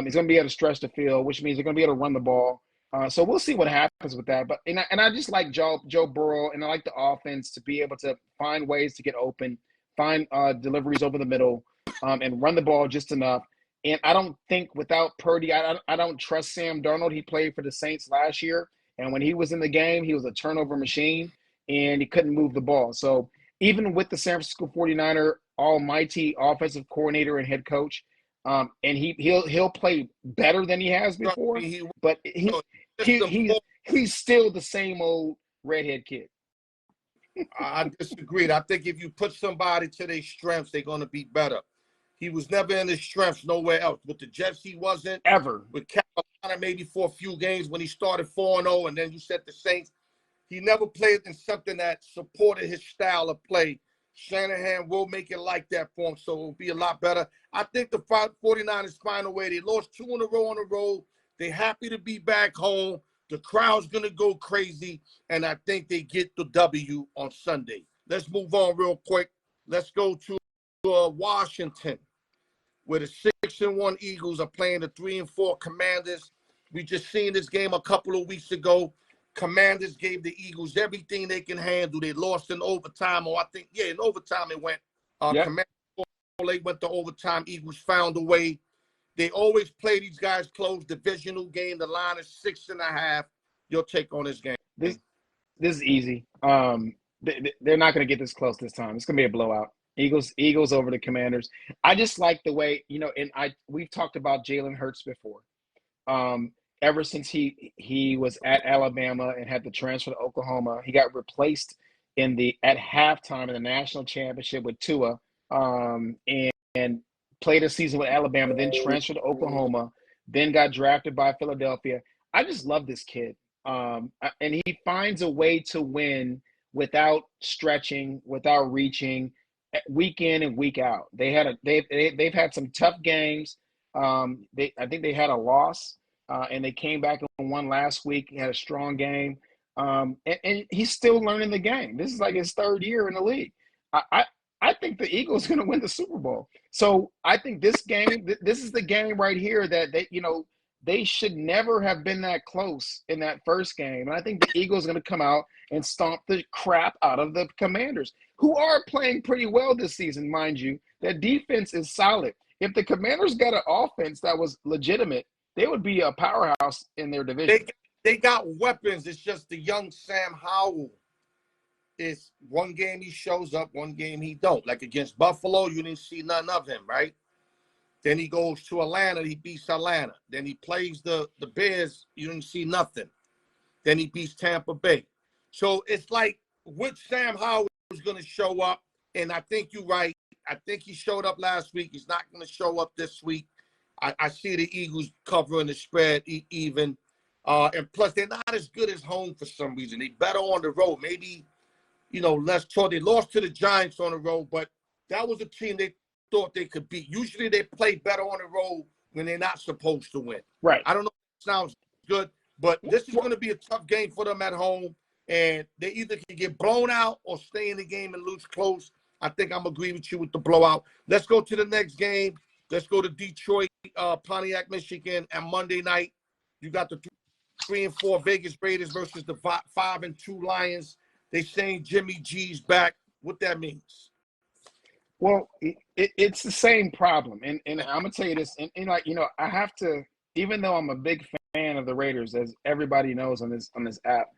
He's going to be able to stretch the field, which means they're going to be able to run the ball. So we'll see what happens with that. But I just like Joe Burrow, and I like the offense to be able to find ways to get open, find deliveries over the middle, and run the ball just enough. And I don't think without Purdy, I don't trust Sam Darnold. He played for the Saints last year, and when he was in the game, he was a turnover machine, and he couldn't move the ball. So even with the San Francisco 49er almighty offensive coordinator and head coach, and he'll play better than he has before, but he's still the same old redhead kid. I disagreed. I think if you put somebody to their strengths, they're going to be better. He was never in his strengths nowhere else. With the Jets, he wasn't. Ever. With Carolina, maybe for a few games when he started 4-0, and then you said the Saints. He never played in something that supported his style of play. Shanahan will make it like that for him, so it'll be a lot better. I think the 49ers find a way. They lost 2 in a row on the road. They're happy to be back home. The crowd's going to go crazy, and I think they get the W on Sunday. Let's move on real quick. Let's go to Washington, where the 6-1 Eagles are playing the 3-4 Commanders. We just seen this game a couple of weeks ago. Commanders gave the Eagles everything they can handle. They lost in overtime, or in overtime it went. Commanders, they went to overtime. Eagles found a way. They always play these guys close. Divisional game. The line is 6.5. Your take on this game? This is easy. They're not going to get this close this time. It's going to be a blowout. Eagles over the Commanders. I just like the way, we've talked about Jalen Hurts before. Ever since he was at Alabama and had to transfer to Oklahoma, he got replaced at halftime in the national championship with Tua, and played a season with Alabama, then transferred to Oklahoma, then got drafted by Philadelphia. I just love this kid. And he finds a way to win without stretching, without reaching, week in and week out. They've had some tough games. I think they had a loss, and they came back and won last week. He had a strong game, and he's still learning the game. This is like his 3rd year in the league. I think the Eagles are going to win the Super Bowl. So I think this game, this is the game right here that they should never have been that close in that first game. And I think the Eagles are going to come out and stomp the crap out of the Commanders, who are playing pretty well this season, mind you. Their defense is solid. If the Commanders got an offense that was legitimate, they would be a powerhouse in their division. They got weapons. It's just the young Sam Howell. It's one game he shows up, one game he don't. Like against Buffalo, you didn't see none of him, right? Then he goes to Atlanta, he beats Atlanta. Then he plays the Bears, you didn't see nothing. Then he beats Tampa Bay. So it's like which Sam Howell is going to show up, and I think you're right. I think he showed up last week. He's not going to show up this week. I see the Eagles covering the spread even. And plus, they're not as good as home for some reason. They better on the road. Maybe, less toward. They lost to the Giants on the road, but that was a team they thought they could beat. Usually they play better on the road when they're not supposed to win. Right. I don't know if it sounds good, but this is going to be a tough game for them at home. and they either can get blown out or stay in the game and lose close. I think I'm agree with you with the blowout. Let's go to the next game. Let's go to Detroit, Pontiac, Michigan, and Monday night. You got the 3-4 Vegas Raiders versus the 5-2 Lions. They saying Jimmy G's back. What that means? Well, it's the same problem, and I'm gonna tell you this, and like I have to, even though I'm a big fan of the Raiders, as everybody knows on this app,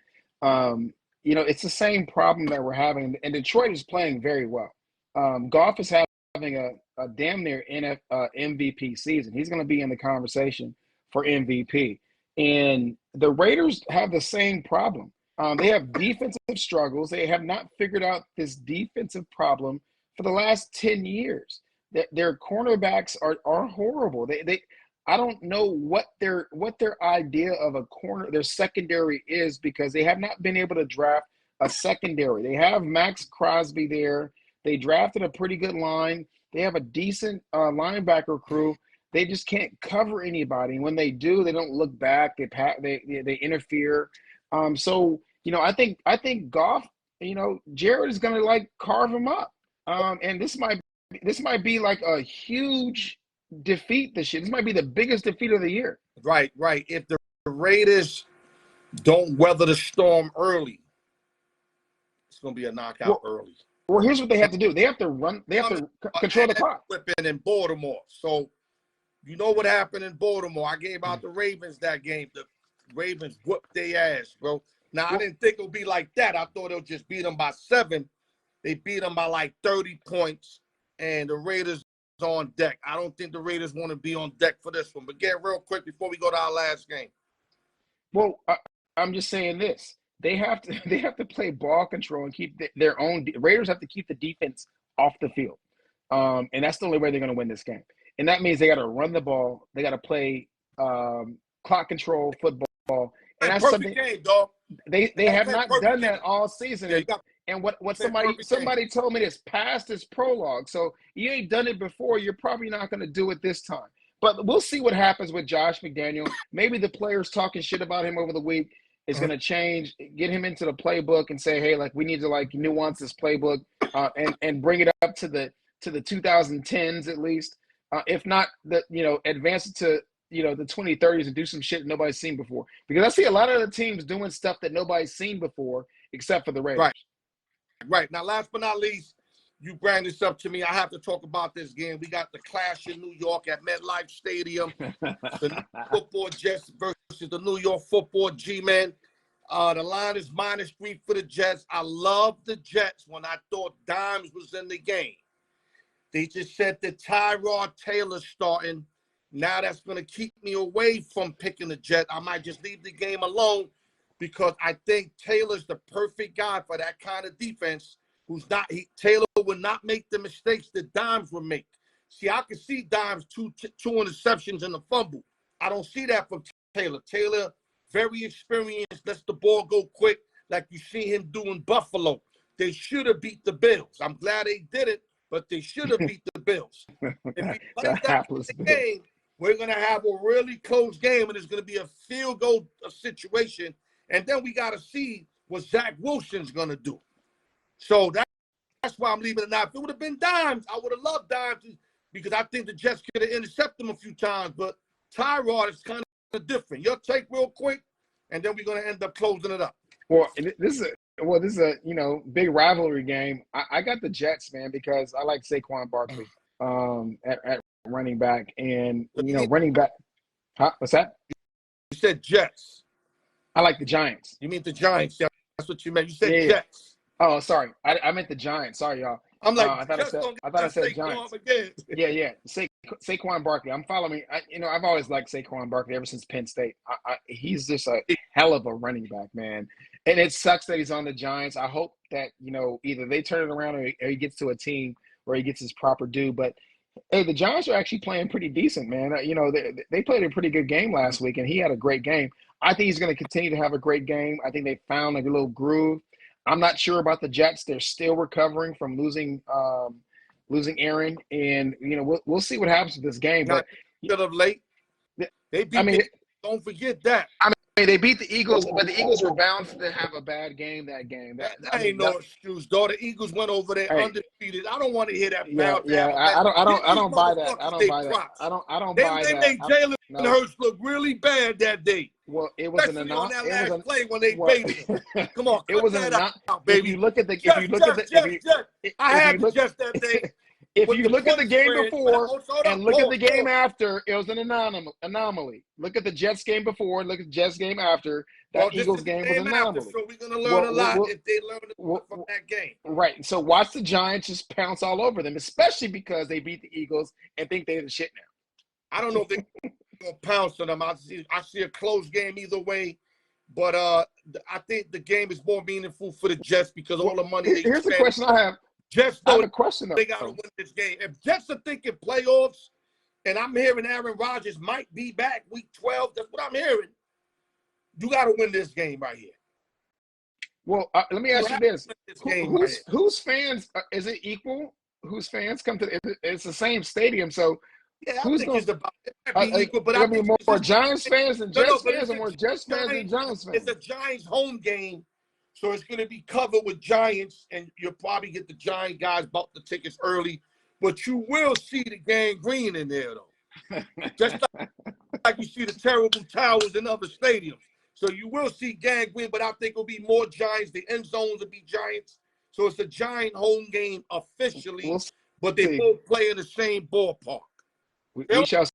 it's the same problem that we're having, and Detroit is playing very well. Goff is having a damn near MVP season. He's going to be in the conversation for MVP, and the Raiders have the same problem. They have defensive struggles. They have not figured out this defensive problem for the last 10 years. Their cornerbacks are horrible. I don't know what their idea of their secondary is, because they have not been able to draft a secondary. They have Max Crosby there. They drafted a pretty good line. They have a decent linebacker crew. They just can't cover anybody. And when they do, they don't look back. They interfere. So I think Goff, Jared is going to like carve him up. And this might be like a huge defeat this year. This might be the biggest defeat of the year. Right. If the Raiders don't weather the storm early, it's going to be a knockout early. Well, here's what they have to do. They have to run. They have to control the clock. In Baltimore. So you know what happened in Baltimore. I gave out the Ravens that game. The Ravens whooped their ass, bro. Now, I didn't think it would be like that. I thought they'll just beat them by 7. They beat them by like 30 points, and the Raiders on deck. I don't think the Raiders want to be on deck for this one. But get real quick before we go to our last game. Well, I'm just saying this. They have to play ball control and keep their own. Raiders have to keep the defense off the field, and that's the only way they're going to win this game. And that means they got to run the ball. They got to play clock control football. And that's something game, dog. They have not done that all season. Yeah, and what somebody told me this, past is prologue. So you ain't done it before. You're probably not going to do it this time. But we'll see what happens with Josh McDaniel. Maybe the players talking shit about him over the week is going to change, get him into the playbook and say, hey, like, we need to like nuance this playbook and bring it up to the 2010s at least. If not, advance it to the 2030s and do some shit nobody's seen before. Because I see a lot of the teams doing stuff that nobody's seen before, except for the Raiders. Right. Now, last but not least, you bring this up to me. I have to talk about this game. We got the clash in New York at MetLife Stadium. The football Jets versus the New York football G-Men. The line is -3 for the Jets. I love the Jets when I thought Dimes was in the game. They just said that Tyrod Taylor's starting. Now that's going to keep me away from picking the Jets. I might just leave the game alone because I think Taylor's the perfect guy for that kind of defense. Taylor would not make the mistakes that Dimes would make. See, I can see Dimes two interceptions and a fumble. I don't see that from Taylor. Taylor, very experienced, lets the ball go quick like you see him do in Buffalo. They should have beat the Bills. I'm glad they did it, but they should have beat the Bills. If we play that game, we're going to have a really close game, and it's going to be a field goal situation. And then we got to see what Zach Wilson's going to do. So that's why I'm leaving it now. If it would have been Dimes, I would have loved Dimes because I think the Jets could have intercepted him a few times. But Tyrod is kind of different. Your take real quick, and then we're going to end up closing it up. Well, this is a big rivalry game. I got the Jets, man, because I like Saquon Barkley at running back, and running back. Huh? What's that? You said Jets. I like the Giants. You mean the Giants? Yeah, that's what you meant. You said Jets. Oh, sorry. I meant the Giants. Sorry, y'all. I'm like, I thought I said Giants. Again. Yeah. Saquon Barkley. I'm following. I've always liked Saquon Barkley ever since Penn State. He's just a hell of a running back, man. And it sucks that he's on the Giants. I hope that either they turn it around or he gets to a team where he gets his proper due. But hey, the Giants are actually playing pretty decent, man. They played a pretty good game last week, and he had a great game. I think he's going to continue to have a great game. I think they found a little groove. I'm not sure about the Jets. They're still recovering from losing Aaron, and we'll see what happens with this game. But of late, they beat Don't forget that. I mean, they beat the Eagles, but the Eagles were bound to have a bad game that game. That ain't no excuse, though. The Eagles went over there hey, undefeated. I don't want to hear that yeah, bound to yeah. have a bad. I Give these don't buy that. I motherfuckers don't their buy that. props. I don't They buy that. made Jalen No. Hurts look really bad that day. Well, it was Especially on that last play when they baited him. Come on, it cut was that an out, if baby. you look at the I if had you to look just that day. if with you the look at the point game spread. before Hold and up, look at pause, the game pause. after, it was an anomaly. Look at the Jets game before, look at the Jets game after. That Well, this Eagles is the game was an anomaly. after, so we're gonna learn a lot if they learn from that game. Right. So watch the Giants just pounce all over them, especially because they beat the Eagles and think they're the shit now. I don't know if they're gonna pounce on them. I see a close game either way. But I think the game is more meaningful for the Jets because all the money they here's spend. the question I have. Jets I know have a question though. They got to win this game. If Jets are thinking playoffs, and I'm hearing Aaron Rodgers might be back week 12, that's what I'm hearing. You got to win this game right here. Well, let me ask you this: whose fans is it equal? Whose fans come to? It's the same stadium, so yeah, who's going to be equal? But I mean more Giants fans than Jets fans, or more Jets fans than Giants fans? It's a Giants home game, so it's going to be covered with Giants, and you'll probably get the Giant guys bought the tickets early, but you will see the gangrene in there though, just like you see the terrible towers in other stadiums. So you will see gangrene, but I think it'll be more Giants. The end zones will be Giants. So it's a Giant home game officially, but they both play in the same ballpark. We shall see.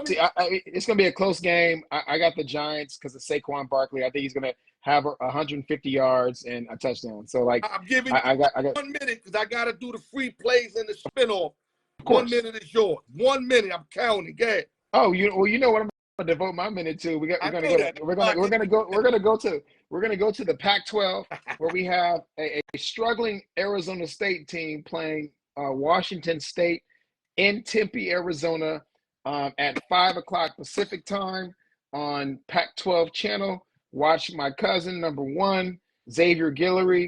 It's going to be a close game. I got the Giants because of Saquon Barkley. I think he's going to have 150 yards and a touchdown. So, like, I'm giving you 1 minute because I got to do the free plays and the spinoff. 1 minute is yours. 1 minute. I'm counting. Go ahead. Oh, you know what I'm going to devote my minute to. We're going to go to the Pac-12 where we have a struggling Arizona State team playing Washington State in Tempe, Arizona, at 5:00 Pacific time on Pac-12 channel. Watch my cousin, number one, Xavier Guillory.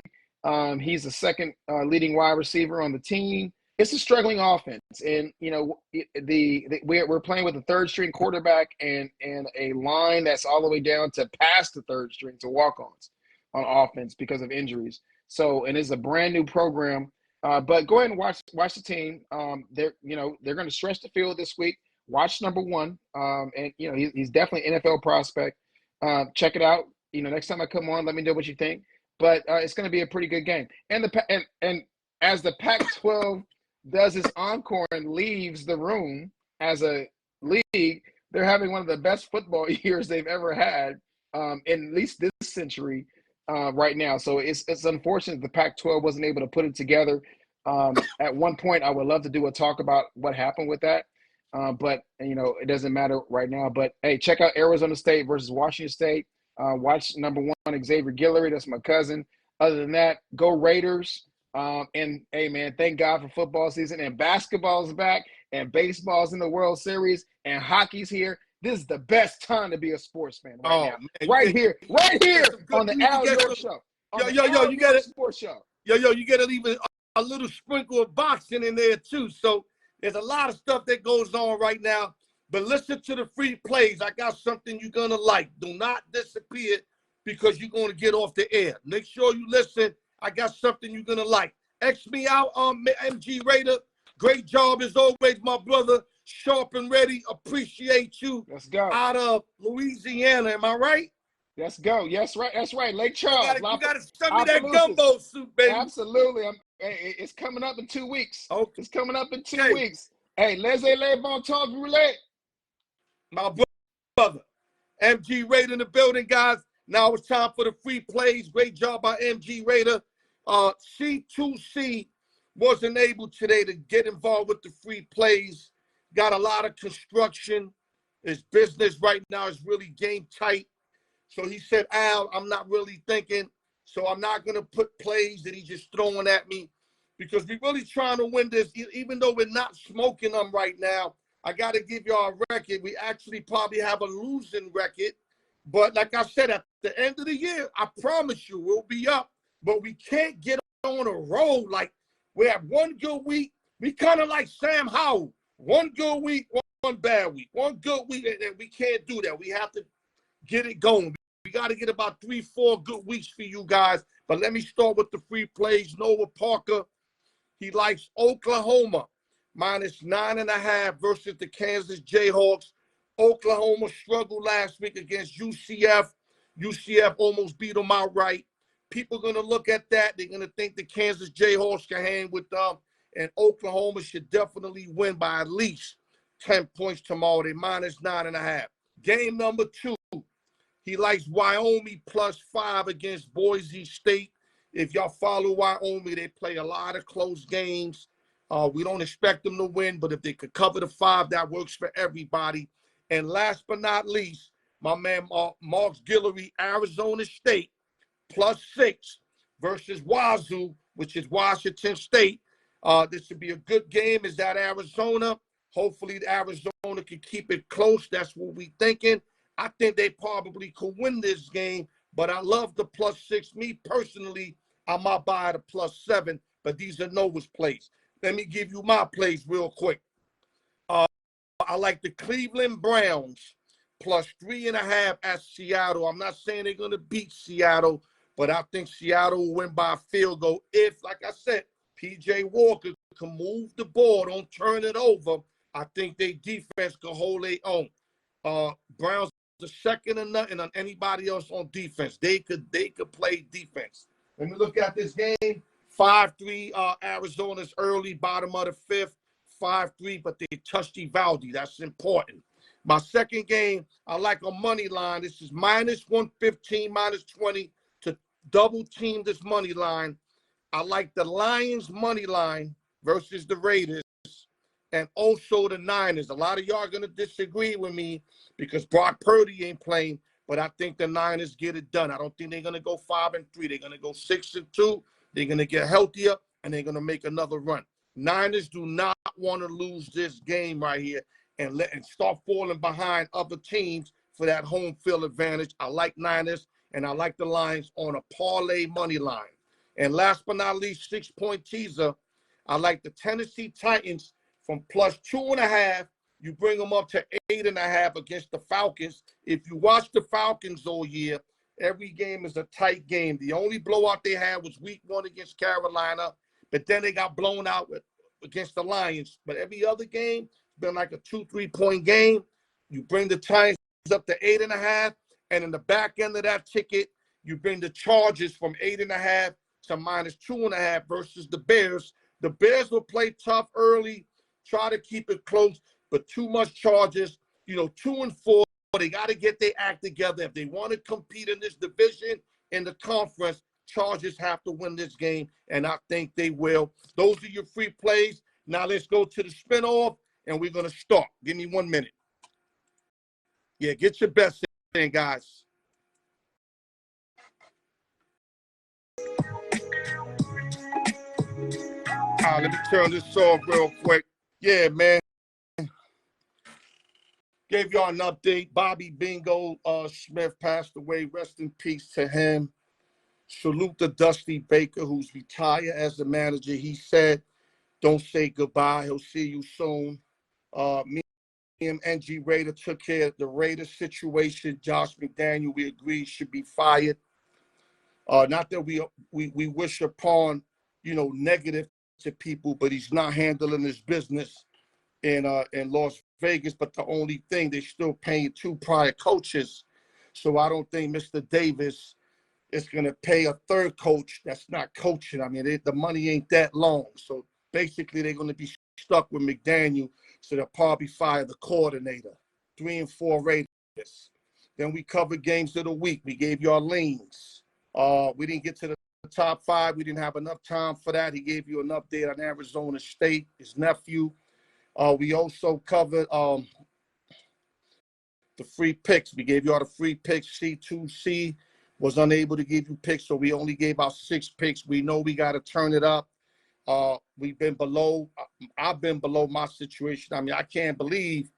He's the second leading wide receiver on the team. It's a struggling offense, and you know we're playing with a third-string quarterback and a line that's all the way down to past the third string to walk-ons on offense because of injuries. So, and it's a brand new program. But go ahead and watch the team. They're going to stretch the field this week. Watch number one, and he's definitely an NFL prospect. Check it out. Next time I come on, let me know what you think. But it's going to be a pretty good game. And and as the Pac-12 does its encore and leaves the room as a league, they're having one of the best football years they've ever had, in at least this century. Right now. So it's unfortunate the Pac-12 wasn't able to put it together. At one point, I would love to do a talk about what happened with that. But it doesn't matter right now. But hey, check out Arizona State versus Washington State. Watch number one, Xavier Guillory. That's my cousin. Other than that, go Raiders. And hey, man, thank God for football season. And basketball's back. And baseball's in the World Series. And hockey's here. This is the best time to be a sports fan right now. Man, right here on the Al York Show. You got it. Sports Show. You got to leave a little sprinkle of boxing in there too. So there's a lot of stuff that goes on right now. But listen to the free plays. I got something you're gonna like. Do not disappear because you're gonna get off the air. Make sure you listen. I got something you're gonna like. X me out on MG Raider. Great job as always, my brother. Sharp and ready. Appreciate you. Let's go. Out of Louisiana. Am I right? Let's go. Yes, right. That's right. Lake Charles. You got to send me that gumbo suit, baby. Absolutely. It's coming up in 2 weeks. Okay. It's coming up in 2 weeks. Hey, laissez-les bon temps roulette. My brother. MG Raider in the building, guys. Now it's time for the free plays. Great job by MG Raider. C2C wasn't able today to get involved with the free plays. Got a lot of construction. His business right now is really game tight. So he said, Al, I'm not really thinking. So I'm not going to put plays that he's just throwing at me because we're really trying to win this. Even though we're not smoking them right now, I got to give y'all a record. We actually probably have a losing record. But like I said, at the end of the year, I promise you we'll be up. But we can't get on a roll. Like we have one good week. We kind of like Sam Howell. One good week, one bad week. One good week, and we can't do that. We have to get it going. We got to get about 3-4 good weeks for you guys. But let me start with the free plays. Noah Parker, he likes Oklahoma -9.5 versus the Kansas Jayhawks. Oklahoma struggled last week against UCF. UCF almost beat them outright. People are going to look at that. They're going to think the Kansas Jayhawks can hang with them. And Oklahoma should definitely win by at least 10 points tomorrow. They're -9.5. Game number 2, he likes Wyoming +5 against Boise State. If y'all follow Wyoming, they play a lot of close games. We don't expect them to win, but if they could cover the 5, that works for everybody. And last but not least, my man Mark Guillory, Arizona State +6 versus Wazoo, which is Washington State. This should be a good game. Is that Arizona? Hopefully, Arizona can keep it close. That's what we're thinking. I think they probably could win this game, but I love the +6. Me personally, I might buy the +7, but these are Noah's plays. Let me give you my plays real quick. I like the Cleveland Browns +3.5 at Seattle. I'm not saying they're going to beat Seattle, but I think Seattle will win by a field goal if, like I said, P.J. Walker can move the ball, don't turn it over. I think their defense can hold their own. Browns are second to nothing on anybody else on defense. They could play defense. Let me look at this game. 5-3 Arizona's early, bottom of the 5th. 5-3, but they touched Evaldi. That's important. My second game, I like a money line. This is -115, -20 to double team this money line. I like the Lions money line versus the Raiders and also the Niners. A lot of y'all are going to disagree with me because Brock Purdy ain't playing, but I think the Niners get it done. I don't think they're going to go 5-3. They're going to go 6-2. They're going to get healthier, and they're going to make another run. Niners do not want to lose this game right here and start falling behind other teams for that home field advantage. I like Niners, and I like the Lions on a parlay money line. And last but not least, 6-point teaser, I like the Tennessee Titans from +2.5. You bring them up to 8.5 against the Falcons. If you watch the Falcons all year, every game is a tight game. The only blowout they had was week 1 against Carolina, but then they got blown out against the Lions. But every other game has been like a 2-3-point game. You bring the Titans up to 8.5, and in the back end of that ticket, you bring the Chargers from 8.5 to -2.5 versus the Bears. The Bears will play tough early, try to keep it close, but too much Chargers. 2-4. They got to get their act together. If they want to compete in this division, in the conference, Chargers have to win this game, and I think they will. Those are your free plays. Now let's go to the spinoff, and we're going to start. Give me 1 minute. Yeah, get your best in, guys. All right, let me turn this off real quick. Yeah, man. Gave y'all an update. Bobby Bingo Smith passed away. Rest in peace to him. Salute to Dusty Baker, who's retired as the manager. He said, don't say goodbye. He'll see you soon. Me and NG Raider took care of the Raiders situation. Josh McDaniel, we agreed, should be fired. Not that we wish upon, negative to people, but he's not handling his business in Las Vegas. But the only thing, they're still paying 2 prior coaches. So I don't think Mr. Davis is going to pay a third coach that's not coaching. I mean, the money ain't that long. So basically, they're going to be stuck with McDaniel. So they'll probably fire the coordinator. 3 and 4 Raiders. Then we covered games of the week. We gave y'all leans. We didn't get to the top 5. We didn't have enough time for that. He gave you an update on Arizona State, his nephew. We also covered the free picks. We gave y'all the free picks. C2C was unable to give you picks, so we only gave out 6 picks. We know we got to turn it up. We've been below. I've been below my situation. I mean, I can't believe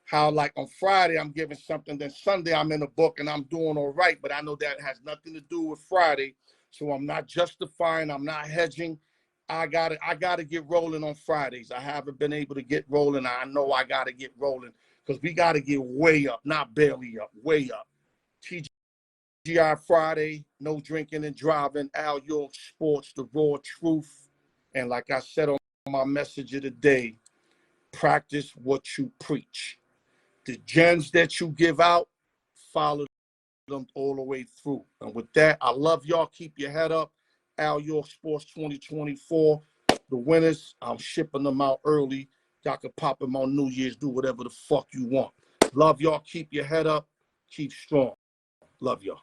how, like, on Friday I'm giving something, then Sunday I'm in a book and I'm doing all right. But I know that has nothing to do with Friday, so I'm not justifying. I'm not hedging. I gotta get rolling on Fridays. I haven't been able to get rolling. I know I gotta get rolling because we gotta get way up, not barely up, way up. TGI Friday, no drinking and driving, Al York Sports, the raw truth. And like I said on my message of the day, practice what you preach. The gems that you give out, follow them all the way through. And with that, I love y'all. Keep your head up. Al York Sports 2024. The winners, I'm shipping them out early. Y'all can pop them on New Year's, do whatever the fuck you want. Love y'all. Keep your head up. Keep strong. Love y'all.